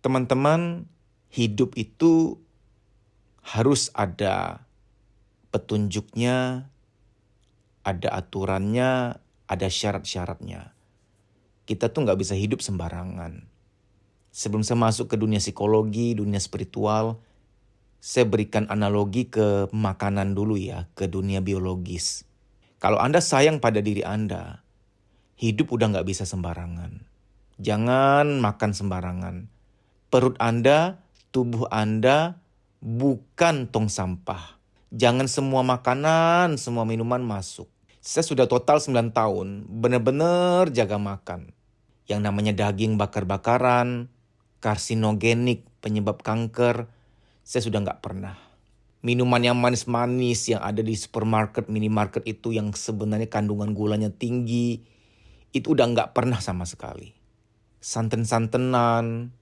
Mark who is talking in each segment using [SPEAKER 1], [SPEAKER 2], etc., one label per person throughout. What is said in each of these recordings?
[SPEAKER 1] Teman-teman, hidup itu harus ada petunjuknya, ada aturannya, ada syarat-syaratnya. Kita tuh nggak bisa hidup sembarangan. Sebelum saya masuk ke dunia psikologi, dunia spiritual, saya berikan analogi ke makanan dulu ya, ke dunia biologis. Kalau Anda sayang pada diri Anda, hidup udah nggak bisa sembarangan. Jangan makan sembarangan. Perut Anda, tubuh Anda bukan tong sampah. Jangan semua makanan, semua minuman masuk. Saya sudah total 9 tahun benar-benar jaga makan. Yang namanya daging bakar-bakaran, karsinogenik, penyebab kanker, saya sudah nggak pernah. Minuman yang manis-manis yang ada di supermarket, minimarket itu yang sebenarnya kandungan gulanya tinggi, itu udah nggak pernah sama sekali. Santen-santenan,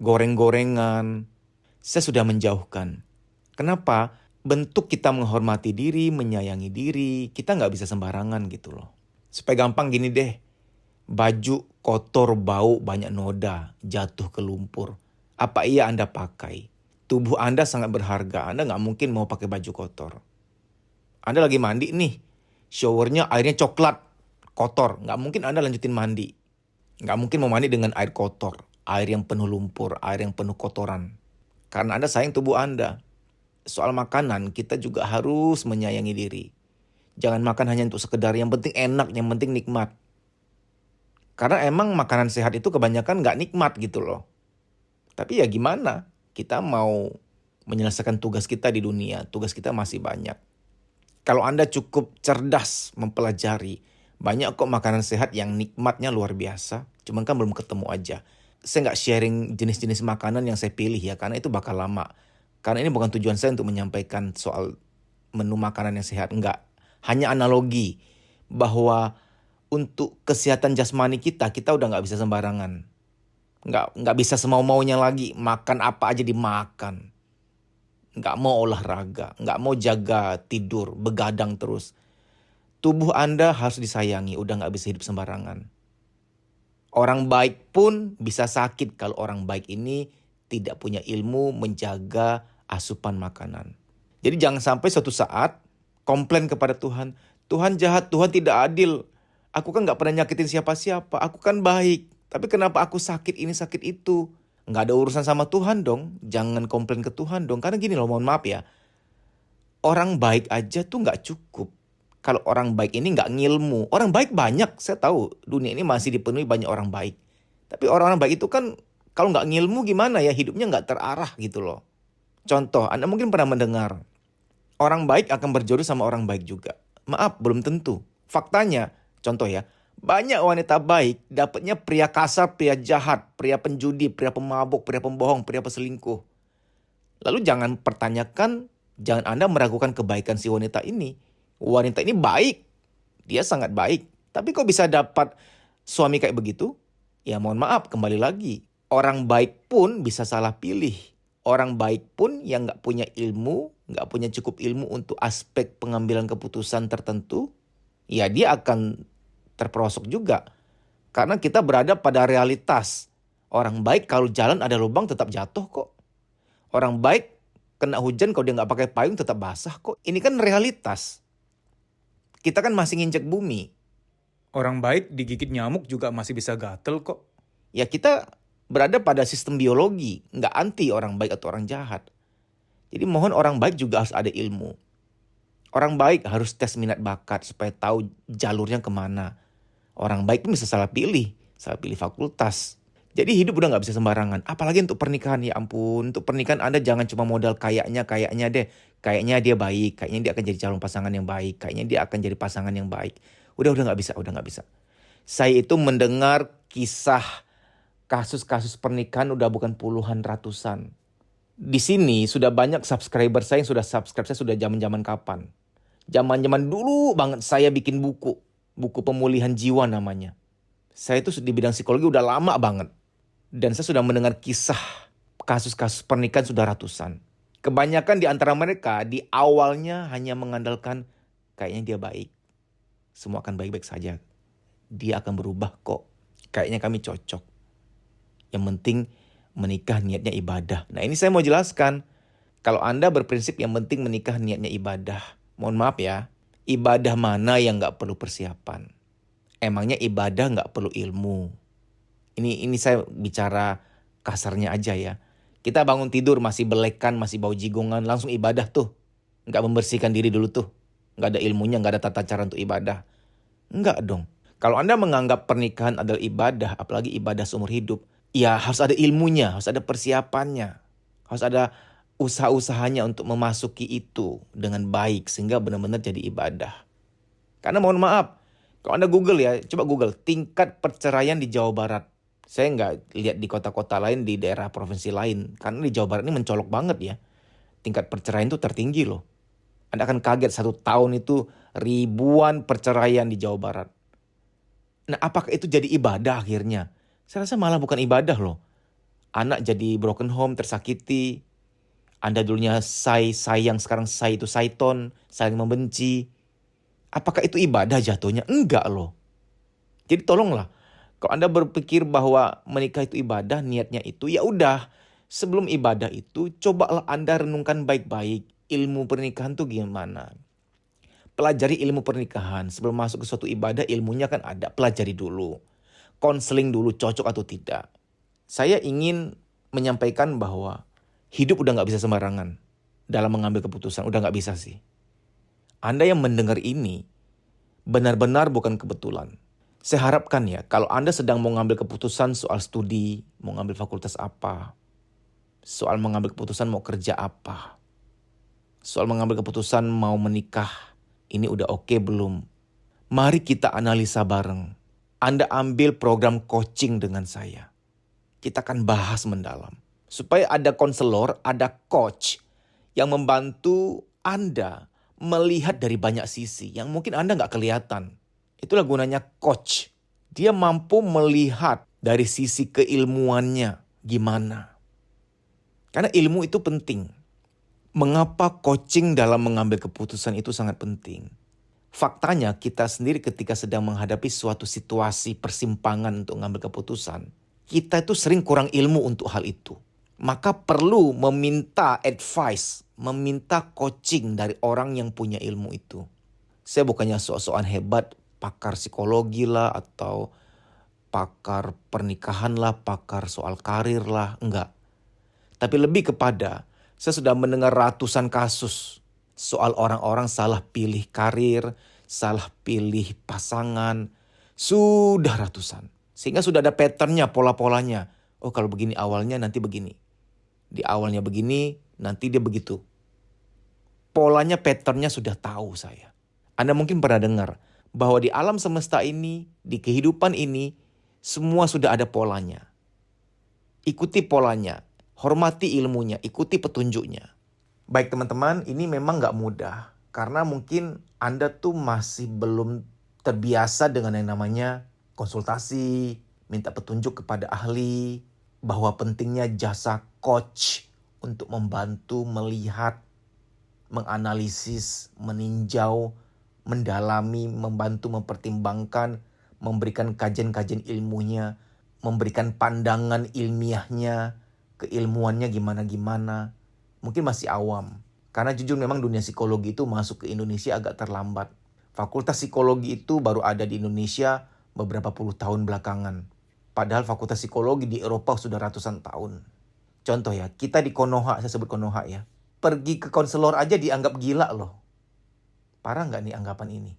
[SPEAKER 1] goreng-gorengan, saya sudah menjauhkan. Kenapa? Bentuk kita menghormati diri, menyayangi diri, kita nggak bisa sembarangan gitu loh. Supaya gampang gini deh, baju kotor, bau, banyak noda, jatuh ke lumpur. Apa iya Anda pakai? Tubuh Anda sangat berharga, Anda nggak mungkin mau pakai baju kotor. Anda lagi mandi nih, showernya airnya coklat, kotor. Nggak mungkin Anda lanjutin mandi. Nggak mungkin mau mandi dengan air kotor, air yang penuh lumpur, air yang penuh kotoran. Karena Anda sayang tubuh Anda. Soal makanan, kita juga harus menyayangi diri. Jangan makan hanya untuk sekedar yang penting enak, yang penting nikmat. Karena emang makanan sehat itu kebanyakan nggak nikmat gitu loh. Tapi ya gimana? Kita mau menyelesaikan tugas kita di dunia, tugas kita masih banyak. Kalau Anda cukup cerdas mempelajari, banyak kok makanan sehat yang nikmatnya luar biasa. Cuman kan belum ketemu aja. Saya nggak sharing jenis-jenis makanan yang saya pilih ya, karena itu bakal lama. Karena ini bukan tujuan saya untuk menyampaikan soal menu makanan yang sehat. Enggak. Hanya analogi bahwa untuk kesehatan jasmani kita udah nggak bisa sembarangan. Nggak bisa semau-maunya lagi. Makan apa aja dimakan. Nggak mau olahraga. Nggak mau jaga tidur. Begadang terus. Tubuh Anda harus disayangi. Udah nggak bisa hidup sembarangan. Orang baik pun bisa sakit kalau orang baik ini tidak punya ilmu menjaga asupan makanan. Jadi jangan sampai suatu saat komplain kepada Tuhan. Tuhan jahat, Tuhan tidak adil. Aku kan gak pernah nyakitin siapa-siapa. Aku kan baik. Tapi kenapa aku sakit ini, sakit itu? Gak ada urusan sama Tuhan dong. Jangan komplain ke Tuhan dong. Karena gini loh, mohon maaf ya. Orang baik aja tuh gak cukup. Kalau orang baik ini gak ngilmu. Orang baik banyak, saya tahu dunia ini masih dipenuhi banyak orang baik. Tapi orang-orang baik itu kan kalau gak ngilmu gimana ya, hidupnya gak terarah gitu loh. Contoh, Anda mungkin pernah mendengar, orang baik akan berjodoh sama orang baik juga. Maaf, belum tentu. Faktanya, contoh ya, banyak wanita baik dapatnya pria kasar, pria jahat, pria penjudi, pria pemabuk, pria pembohong, pria peselingkuh. Lalu jangan pertanyakan, jangan Anda meragukan kebaikan si wanita ini. Wanita ini baik, dia sangat baik. Tapi kok bisa dapat suami kayak begitu? Ya mohon maaf, kembali lagi. Orang baik pun bisa salah pilih. Orang baik pun yang gak punya ilmu, gak punya cukup ilmu untuk aspek pengambilan keputusan tertentu, ya dia akan terperosok juga. Karena kita berada pada realitas. Orang baik kalau jalan ada lubang tetap jatuh kok. Orang baik kena hujan kalau dia gak pakai payung tetap basah kok. Ini kan realitas. Kita kan masih nginjek bumi.
[SPEAKER 2] Orang baik digigit nyamuk juga masih bisa gatel kok.
[SPEAKER 1] Ya kita berada pada sistem biologi, nggak anti orang baik atau orang jahat. Jadi mohon orang baik juga harus ada ilmu. Orang baik harus tes minat bakat supaya tahu jalurnya kemana. Orang baik pun bisa salah pilih fakultas. Jadi hidup udah nggak bisa sembarangan. Apalagi untuk pernikahan, ya ampun. Untuk pernikahan Anda jangan cuma modal kayaknya deh. Kayaknya dia baik, kayaknya dia akan jadi calon pasangan yang baik, kayaknya dia akan jadi pasangan yang baik. Udah nggak bisa. Saya itu mendengar kisah kasus-kasus pernikahan udah bukan puluhan, ratusan. Di sini sudah banyak subscriber saya yang sudah subscribe saya sudah zaman-zaman kapan. Zaman-zaman dulu banget saya bikin buku pemulihan jiwa namanya. Saya itu di bidang psikologi udah lama banget. Dan saya sudah mendengar kisah kasus-kasus pernikahan sudah ratusan. Kebanyakan di antara mereka di awalnya hanya mengandalkan kayaknya dia baik. Semua akan baik-baik saja. Dia akan berubah kok. Kayaknya kami cocok. Yang penting menikah niatnya ibadah. Nah ini saya mau jelaskan. Kalau Anda berprinsip yang penting menikah niatnya ibadah. Mohon maaf ya, ibadah mana yang gak perlu persiapan? Emangnya ibadah gak perlu ilmu? Ini saya bicara kasarnya aja ya. Kita bangun tidur masih belekan, masih bau jigongan, langsung ibadah tuh. Gak membersihkan diri dulu tuh. Gak ada ilmunya, gak ada tata cara untuk ibadah. Enggak dong. Kalau Anda menganggap pernikahan adalah ibadah, apalagi ibadah seumur hidup, ya harus ada ilmunya, harus ada persiapannya. Harus ada usaha-usahanya untuk memasuki itu dengan baik sehingga benar-benar jadi ibadah. Karena mohon maaf, kalau Anda Google ya, coba Google tingkat perceraian di Jawa Barat. Saya nggak lihat di kota-kota lain, di daerah provinsi lain. Karena di Jawa Barat ini mencolok banget ya. Tingkat perceraian itu tertinggi loh. Anda akan kaget 1 tahun itu ribuan perceraian di Jawa Barat. Nah apakah itu jadi ibadah akhirnya? Saya rasa malah bukan ibadah loh. Anak jadi broken home, tersakiti. Anda dulunya sayang, sekarang itu saiton, saling membenci. Apakah itu ibadah jatuhnya? Enggak loh. Jadi tolonglah. Kalau Anda berpikir bahwa menikah itu ibadah, niatnya itu, ya udah. Sebelum ibadah itu, cobalah Anda renungkan baik-baik. Ilmu pernikahan tuh gimana? Pelajari ilmu pernikahan. Sebelum masuk ke suatu ibadah, ilmunya kan ada. Pelajari dulu. Konseling dulu, cocok atau tidak. Saya ingin menyampaikan bahwa hidup udah gak bisa sembarangan dalam mengambil keputusan. Udah gak bisa sih. Anda yang mendengar ini benar-benar bukan kebetulan. Saya harapkan ya, kalau Anda sedang mau ngambil keputusan soal studi, mau ngambil fakultas apa, soal mengambil keputusan mau kerja apa, soal mengambil keputusan mau menikah, ini udah oke belum? Mari kita analisa bareng. Anda ambil program coaching dengan saya. Kita akan bahas mendalam. Supaya ada konselor, ada coach yang membantu Anda melihat dari banyak sisi yang mungkin Anda nggak kelihatan. Itulah gunanya coach. Dia mampu melihat dari sisi keilmuannya gimana. Karena ilmu itu penting. Mengapa coaching dalam mengambil keputusan itu sangat penting? Faktanya kita sendiri ketika sedang menghadapi suatu situasi persimpangan untuk mengambil keputusan, kita itu sering kurang ilmu untuk hal itu. Maka perlu meminta advice, meminta coaching dari orang yang punya ilmu itu. Saya bukannya sok-sokan hebat, pakar psikologi lah atau pakar pernikahan lah, pakar soal karir lah, enggak. Tapi lebih kepada saya sudah mendengar ratusan kasus soal orang-orang salah pilih karir, salah pilih pasangan, sudah ratusan. Sehingga sudah ada patternnya, pola-polanya. Oh kalau begini awalnya nanti begini. Di awalnya begini, nanti dia begitu. Polanya, patternnya sudah tahu saya. Anda mungkin pernah dengar bahwa di alam semesta ini, di kehidupan ini, semua sudah ada polanya. Ikuti polanya, hormati ilmunya, ikuti petunjuknya. Baik teman-teman, ini memang gak mudah. Karena mungkin Anda tuh masih belum terbiasa dengan yang namanya konsultasi, minta petunjuk kepada ahli, bahwa pentingnya jasa coach untuk membantu melihat, menganalisis, meninjau, mendalami, membantu mempertimbangkan, memberikan kajian-kajian ilmunya, memberikan pandangan ilmiahnya, keilmuannya gimana-gimana. Mungkin masih awam. Karena jujur memang dunia psikologi itu masuk ke Indonesia agak terlambat. Fakultas psikologi itu baru ada di Indonesia beberapa puluh tahun belakangan. Padahal fakultas psikologi di Eropa sudah ratusan tahun. Contoh ya, kita di Konoha, saya sebut Konoha ya. Pergi ke konselor aja dianggap gila loh. Parah nggak nih anggapan ini?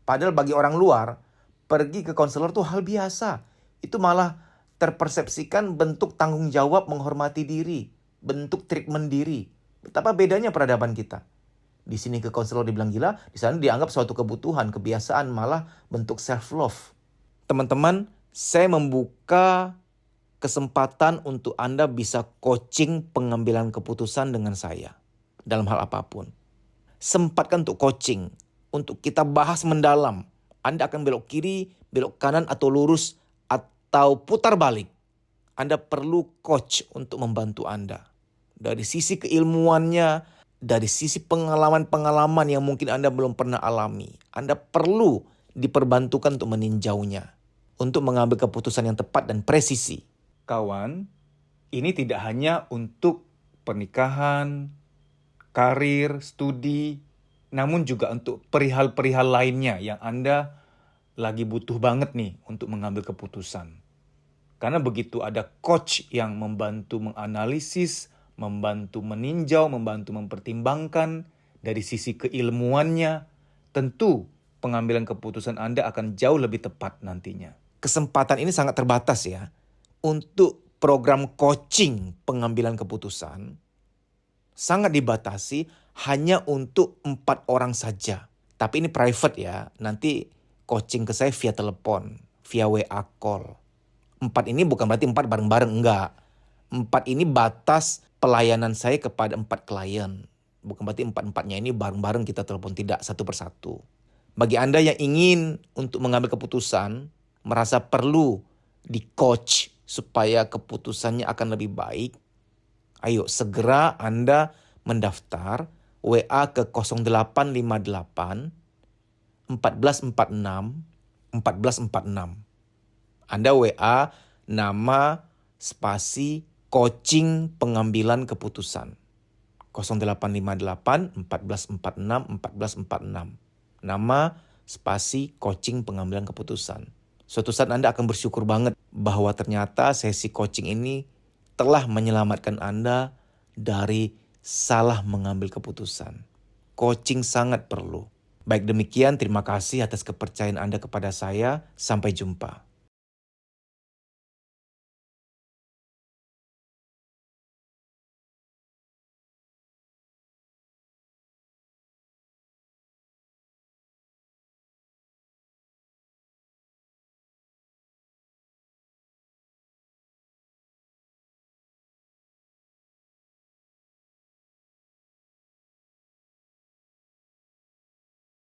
[SPEAKER 1] Padahal bagi orang luar, pergi ke konselor tuh hal biasa. Itu malah terpersepsikan bentuk tanggung jawab menghormati diri. Bentuk treatment diri. Betapa bedanya peradaban kita. Di sini ke konselor dibilang gila, di sana dianggap suatu kebutuhan, kebiasaan, malah bentuk self-love. Teman-teman, saya membuka kesempatan untuk Anda bisa coaching pengambilan keputusan dengan saya. Dalam hal apapun. Sempatkan untuk coaching. Untuk kita bahas mendalam. Anda akan belok kiri, belok kanan atau lurus atau putar balik. Anda perlu coach untuk membantu Anda. Dari sisi keilmuannya, dari sisi pengalaman-pengalaman yang mungkin Anda belum pernah alami. Anda perlu diperbantukan untuk meninjaunya. Untuk mengambil keputusan yang tepat dan presisi.
[SPEAKER 2] Kawan, Ini tidak hanya untuk pernikahan, karir, studi, namun juga untuk perihal-perihal lainnya yang Anda lagi butuh banget nih untuk mengambil keputusan. Karena begitu ada coach yang membantu menganalisis, membantu meninjau, membantu mempertimbangkan dari sisi keilmuannya, tentu pengambilan keputusan Anda akan jauh lebih tepat nantinya.
[SPEAKER 1] Kesempatan ini sangat terbatas ya untuk program coaching pengambilan keputusan. Sangat dibatasi hanya untuk 4 orang saja. Tapi ini private ya, nanti coaching ke saya via telepon, via WA call. 4 ini bukan berarti 4 bareng-bareng, enggak. 4 ini batas pelayanan saya kepada 4 klien. Bukan berarti 4-4-nya ini bareng-bareng kita telepon, tidak, satu persatu. Bagi Anda yang ingin untuk mengambil keputusan, merasa perlu di coach supaya keputusannya akan lebih baik, ayo segera Anda mendaftar WA ke 0858 1446 1446. Anda WA nama spasi coaching pengambilan keputusan. 0858 1446 1446. Nama spasi coaching pengambilan keputusan. Suatu saat Anda akan bersyukur banget bahwa ternyata sesi coaching ini telah menyelamatkan Anda dari salah mengambil keputusan. Coaching sangat perlu. Baik demikian, terima kasih atas kepercayaan Anda kepada saya. Sampai jumpa.